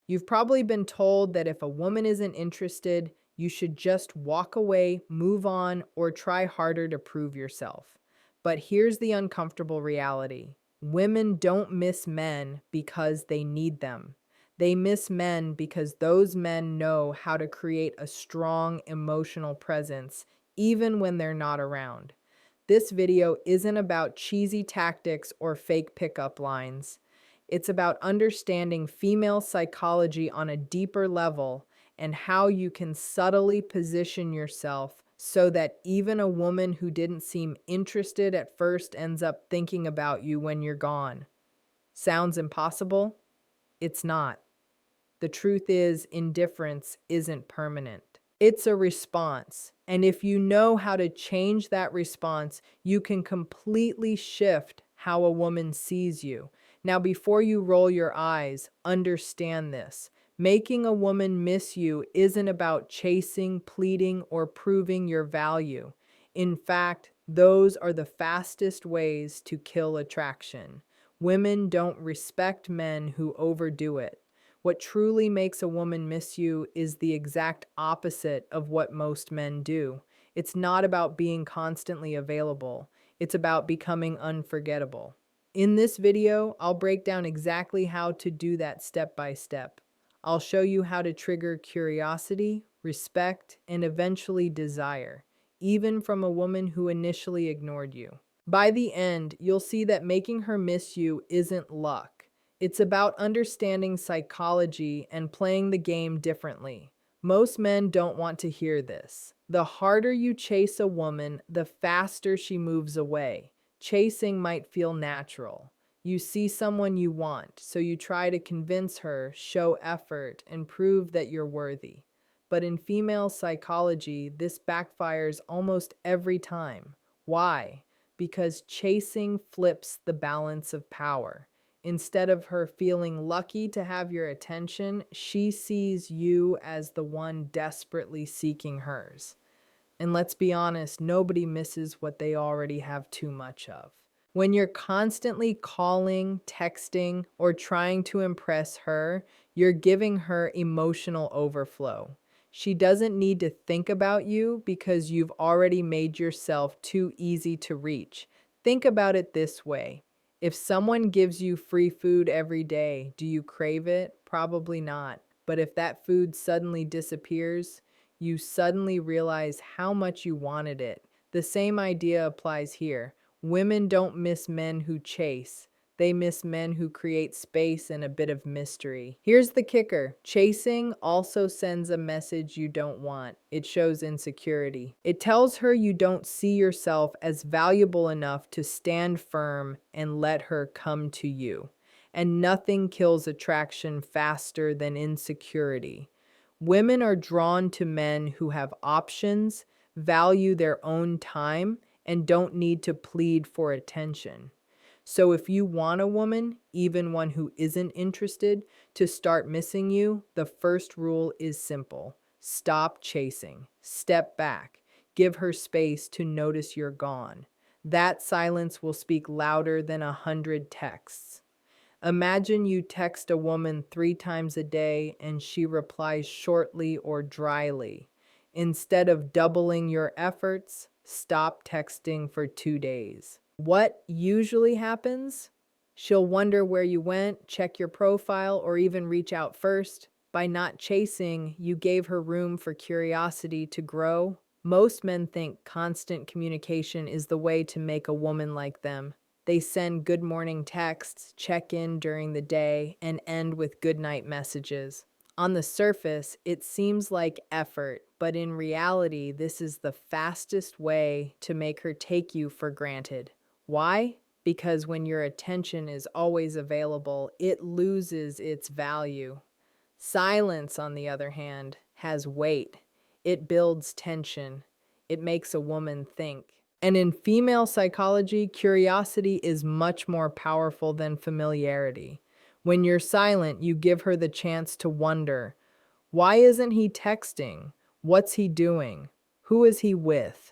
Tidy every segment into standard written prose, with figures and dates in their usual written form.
You've probably been told that if a woman isn't interested, you should just walk away, move on, or try harder to prove yourself. But here's the uncomfortable reality: women don't miss men because they need them. They miss men because those men know how to create a strong emotional presence even when they're not around. This video isn't about cheesy tactics or fake pickup lines. It's about understanding female psychology on a deeper level and how you can subtly position yourself so that even a woman who didn't seem interested at first ends up thinking about you when you're gone. Sounds impossible? It's not. The truth is, indifference isn't permanent. It's a response. And if you know how to change that response, you can completely shift how a woman sees you. Now, before you roll your eyes, understand this. Making a woman miss you isn't about chasing, pleading, or proving your value. In fact, those are the fastest ways to kill attraction. Women don't respect men who overdo it. What truly makes a woman miss you is the exact opposite of what most men do. It's not about being constantly available. It's about becoming unforgettable. In this video, I'll break down exactly how to do that step by step. I'll show you how to trigger curiosity, respect, and eventually desire, even from a woman who initially ignored you. By the end, you'll see that making her miss you isn't luck. It's about understanding psychology and playing the game differently. Most men don't want to hear this. The harder you chase a woman, the faster she moves away. Chasing might feel natural. You see someone you want, so you try to convince her, show effort, and prove that you're worthy. But in female psychology, this backfires almost every time. Why? Because chasing flips the balance of power. Instead of her feeling lucky to have your attention, she sees you as the one desperately seeking hers. And let's be honest, nobody misses what they already have too much of. When you're constantly calling, texting, or trying to impress her, you're giving her emotional overflow. She doesn't need to think about you because you've already made yourself too easy to reach. Think about it this way. If someone gives you free food every day, do you crave it? Probably not. But if that food suddenly disappears, you suddenly realize how much you wanted it. The same idea applies here. Women don't miss men who chase. They miss men who create space and a bit of mystery. Here's the kicker. Chasing also sends a message you don't want. It shows insecurity. It tells her you don't see yourself as valuable enough to stand firm and let her come to you. And nothing kills attraction faster than insecurity. Women are drawn to men who have options, value their own time, and don't need to plead for attention. So if you want a woman, even one who isn't interested, to start missing you, the first rule is simple. Stop chasing. Step back. Give her space to notice you're gone. That silence will speak louder than 100 texts. Imagine you text a woman 3 times a day and she replies shortly or dryly. Instead of doubling your efforts, stop texting for 2 days. What usually happens? She'll wonder where you went, check your profile, or even reach out first. By not chasing, you gave her room for curiosity to grow. Most men think constant communication is the way to make a woman like them. They send good morning texts, check in during the day, and end with good night messages. On the surface, it seems like effort, but in reality, this is the fastest way to make her take you for granted. Why? Because when your attention is always available, it loses its value. Silence, on the other hand, has weight. It builds tension. It makes a woman think. And in female psychology, curiosity is much more powerful than familiarity. When you're silent, you give her the chance to wonder, why isn't he texting? What's he doing? Who is he with?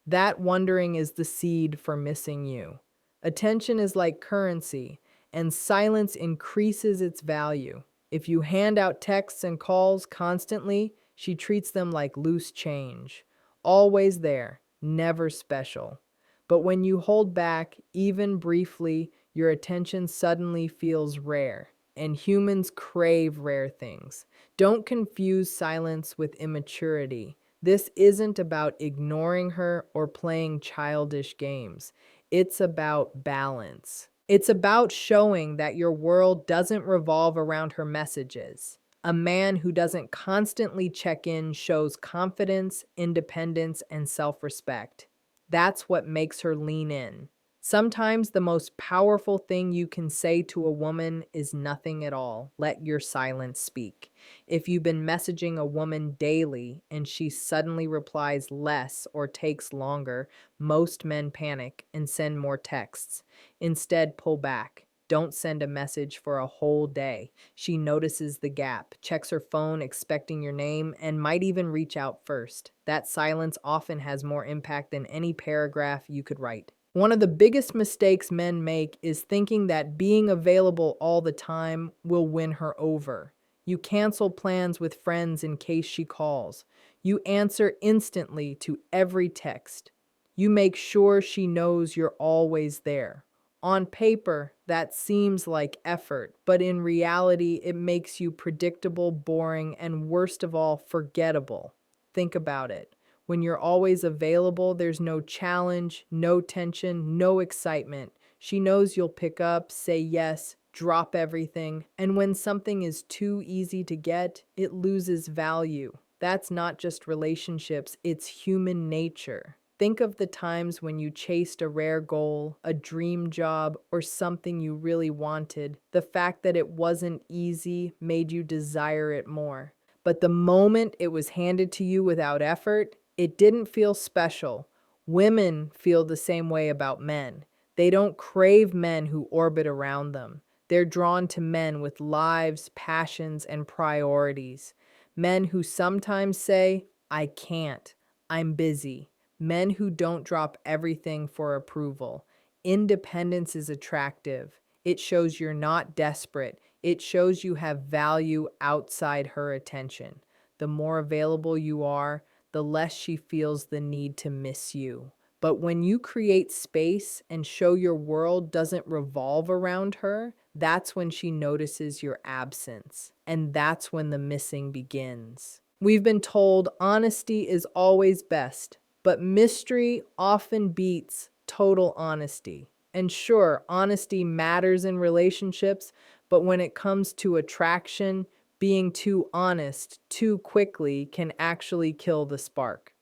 That wondering is the seed for missing you. Attention is like currency, and silence increases its value. If you hand out texts and calls constantly, she treats them like loose change. Always there, never special. But when you hold back, even briefly, your attention suddenly feels rare. And humans crave rare things. Don't confuse silence with immaturity. This isn't about ignoring her or playing childish games. It's about balance. It's about showing that your world doesn't revolve around her messages. A man who doesn't constantly check in shows confidence, independence, and self respect. That's what makes her lean in. Sometimes the most powerful thing you can say to a woman is nothing at all. Let your silence speak. If you've been messaging a woman daily and she suddenly replies less or takes longer, most men panic and send more texts. Instead, pull back. Don't send a message for a whole day. She notices the gap, checks her phone expecting your name, and might even reach out first. That silence often has more impact than any paragraph you could write. One of the biggest mistakes men make is thinking that being available all the time will win her over. You cancel plans with friends in case she calls. You answer instantly to every text. You make sure she knows you're always there. On paper, that seems like effort, but in reality, it makes you predictable, boring, and worst of all, forgettable. Think about it. When you're always available, there's no challenge, no tension, no excitement. She knows you'll pick up, say yes, drop everything. And when something is too easy to get, it loses value. That's not just relationships, it's human nature. Think of the times when you chased a rare goal, a dream job, or something you really wanted. The fact that it wasn't easy made you desire it more. But the moment it was handed to you without effort, it didn't feel special. Women feel the same way about men. They don't crave men who orbit around them. They're drawn to men with lives, passions, and priorities. Men who sometimes say, I can't, I'm busy. Men who don't drop everything for approval. Independence is attractive. It shows you're not desperate. It shows you have value outside her attention. The more available you are, the less she feels the need to miss you. But when you create space and show your world doesn't revolve around her, that's when she notices your absence. And that's when the missing begins. We've been told honesty is always best, but mystery often beats total honesty. And sure, honesty matters in relationships, but when it comes to attraction, being too honest too quickly can actually kill the spark.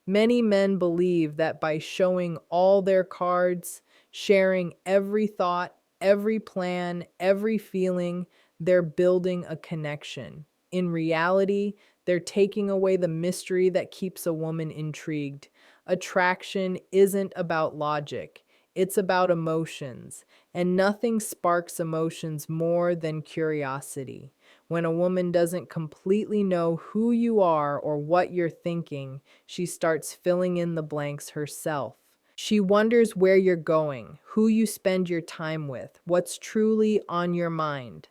Many men believe that by showing all their cards, sharing every thought, every plan, every feeling, they're building a connection. In reality, they're taking away the mystery that keeps a woman intrigued. Attraction isn't about logic, it's about emotions, and nothing sparks emotions more than curiosity. When a woman doesn't completely know who you are or what you're thinking, she starts filling in the blanks herself. She wonders where you're going, who you spend your time with, what's truly on your mind.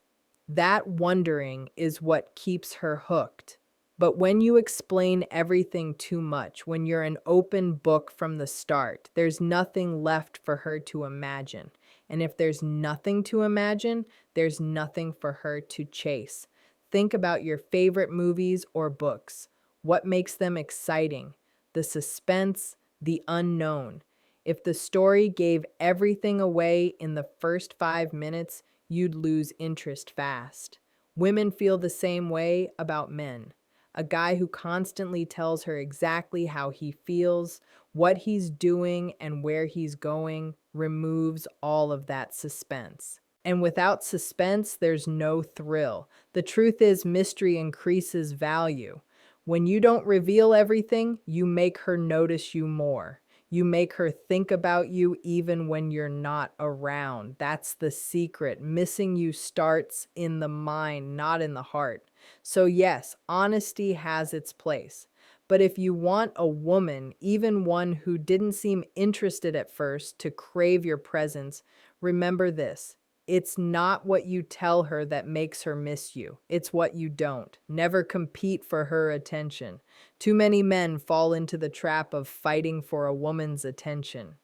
That wondering is what keeps her hooked. But when you explain everything too much, when you're an open book from the start, there's nothing left for her to imagine. And if there's nothing to imagine, there's nothing for her to chase. Think about your favorite movies or books. What makes them exciting? The suspense, the unknown. If the story gave everything away in the first 5 minutes, you'd lose interest fast. Women feel the same way about men. A guy who constantly tells her exactly how he feels, what he's doing, and where he's going removes all of that suspense. And without suspense, there's no thrill. The truth is, mystery increases value. When you don't reveal everything, you make her notice you more. You make her think about you even when you're not around. That's the secret. Missing you starts in the mind, not in the heart. So yes, honesty has its place. But if you want a woman, even one who didn't seem interested at first, to crave your presence, remember this. It's not what you tell her that makes her miss you. It's what you don't. Never compete for her attention. Too many men fall into the trap of fighting for a woman's attention.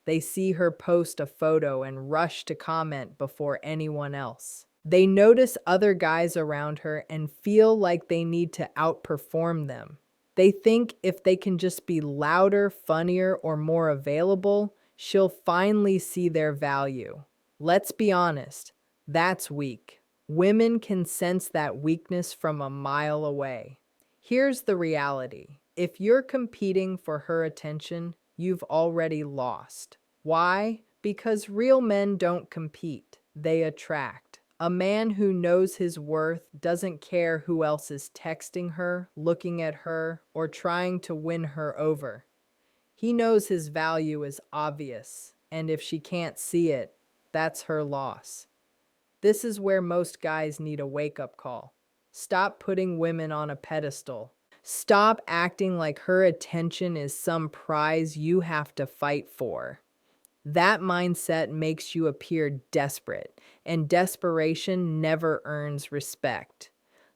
They see her post a photo and rush to comment before anyone else. They notice other guys around her and feel like they need to outperform them. They think if they can just be louder, funnier, or more available, she'll finally see their value. Let's be honest, that's weak. Women can sense that weakness from a mile away. Here's the reality. If you're competing for her attention, you've already lost. Why? Because real men don't compete, they attract. A man who knows his worth doesn't care who else is texting her, looking at her, or trying to win her over. He knows his value is obvious, and if she can't see it, that's her loss. This is where most guys need a wake-up call. Stop putting women on a pedestal. Stop acting like her attention is some prize you have to fight for. That mindset makes you appear desperate, and desperation never earns respect.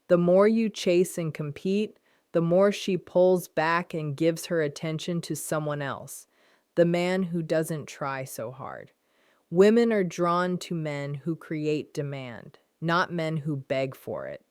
The more you chase and compete, the more she pulls back and gives her attention to someone else, the man who doesn't try so hard. Women are drawn to men who create demand, not men who beg for it.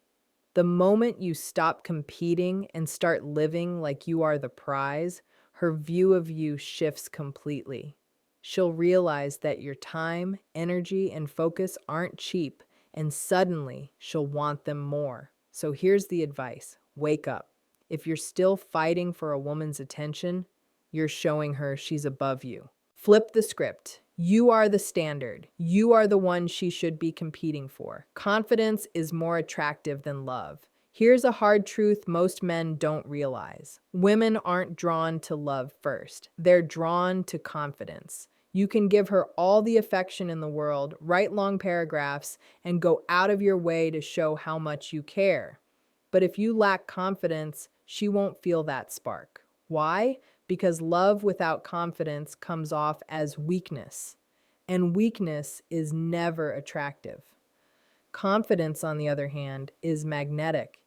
The moment you stop competing and start living like you are the prize, her view of you shifts completely. She'll realize that your time, energy, and focus aren't cheap, and suddenly she'll want them more. So here's the advice: wake up. If you're still fighting for a woman's attention, you're showing her she's above you. Flip the script. You are the standard. You are the one she should be competing for. Confidence is more attractive than love. Here's a hard truth most men don't realize. Women aren't drawn to love first. They're drawn to confidence. You can give her all the affection in the world, write long paragraphs, and go out of your way to show how much you care. But if you lack confidence, she won't feel that spark. Why? Because love without confidence comes off as weakness, and weakness is never attractive. Confidence, on the other hand, is magnetic.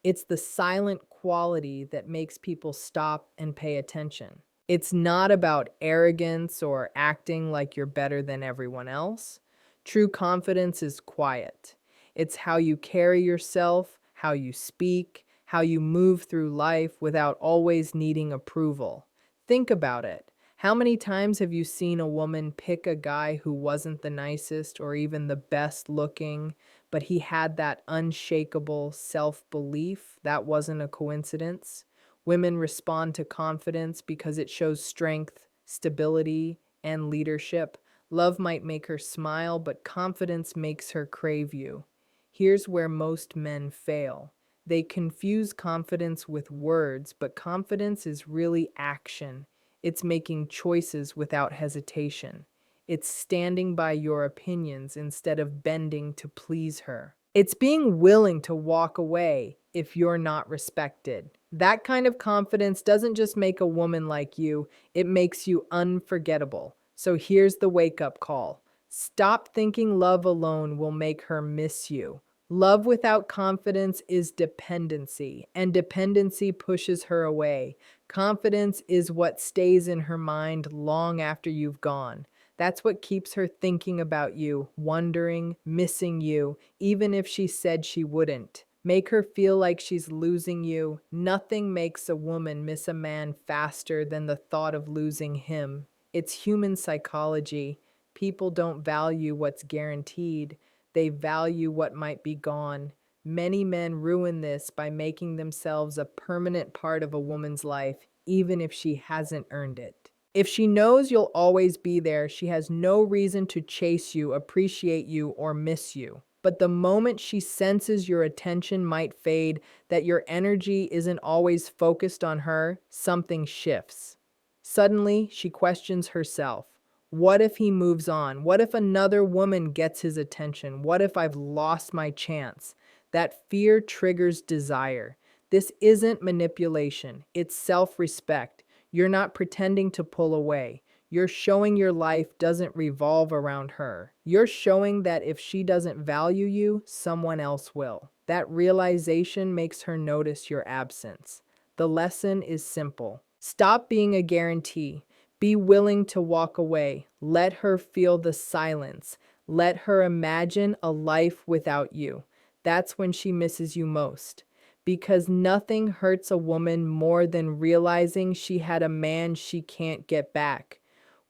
It's the silent quality that makes people stop and pay attention. It's not about arrogance or acting like you're better than everyone else. True confidence is quiet. It's how you carry yourself, how you speak, how you move through life without always needing approval. Think about it. How many times have you seen a woman pick a guy who wasn't the nicest or even the best looking, but he had that unshakable self-belief? That wasn't a coincidence. Women respond to confidence because it shows strength, stability, and leadership. Love might make her smile, but confidence makes her crave you. Here's where most men fail. They confuse confidence with words, but confidence is really action. It's making choices without hesitation. It's standing by your opinions instead of bending to please her. It's being willing to walk away if you're not respected. That kind of confidence doesn't just make a woman like you, it makes you unforgettable. So here's the wake-up call. Stop thinking love alone will make her miss you. Love without confidence is dependency, and dependency pushes her away. Confidence is what stays in her mind long after you've gone. That's what keeps her thinking about you, wondering, missing you, even if she said she wouldn't. Make her feel like she's losing you. Nothing makes a woman miss a man faster than the thought of losing him. It's human psychology. People don't value what's guaranteed. They value what might be gone. Many men ruin this by making themselves a permanent part of a woman's life, even if she hasn't earned it. If she knows you'll always be there, she has no reason to chase you, appreciate you, or miss you. But the moment she senses your attention might fade, that your energy isn't always focused on her, something shifts. Suddenly, she questions herself. What if he moves on? What if another woman gets his attention? What if I've lost my chance? That fear triggers desire. This isn't manipulation, it's self-respect. You're not pretending to pull away. You're showing your life doesn't revolve around her. You're showing that if she doesn't value you, someone else will. That realization makes her notice your absence. The lesson is simple. Stop being a guarantee. Be willing to walk away. Let her feel the silence. Let her imagine a life without you. That's when she misses you most. Because nothing hurts a woman more than realizing she had a man she can't get back.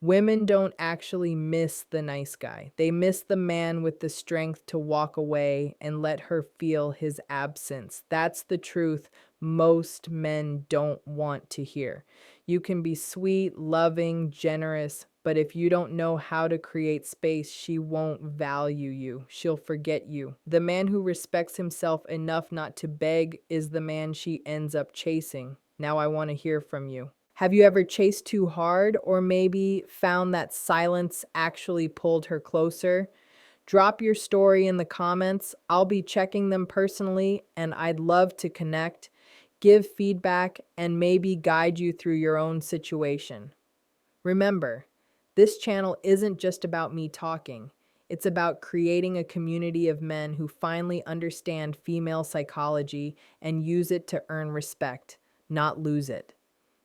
Women don't actually miss the nice guy. They miss the man with the strength to walk away and let her feel his absence. That's the truth most men don't want to hear. You can be sweet, loving, generous, but if you don't know how to create space, she won't value you. She'll forget you. The man who respects himself enough not to beg is the man she ends up chasing. Now I want to hear from you. Have you ever chased too hard or maybe found that silence actually pulled her closer? Drop your story in the comments. I'll be checking them personally and I'd love to connect, give feedback, and maybe guide you through your own situation. Remember, this channel isn't just about me talking. It's about creating a community of men who finally understand female psychology and use it to earn respect, not lose it.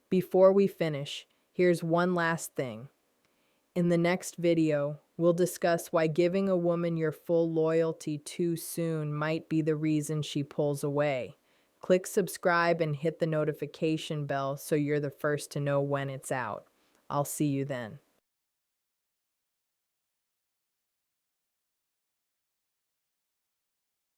Before we finish, here's one last thing. In the next video, we'll discuss why giving a woman your full loyalty too soon might be the reason she pulls away. Click subscribe and hit the notification bell so you're the first to know when it's out. I'll see you then.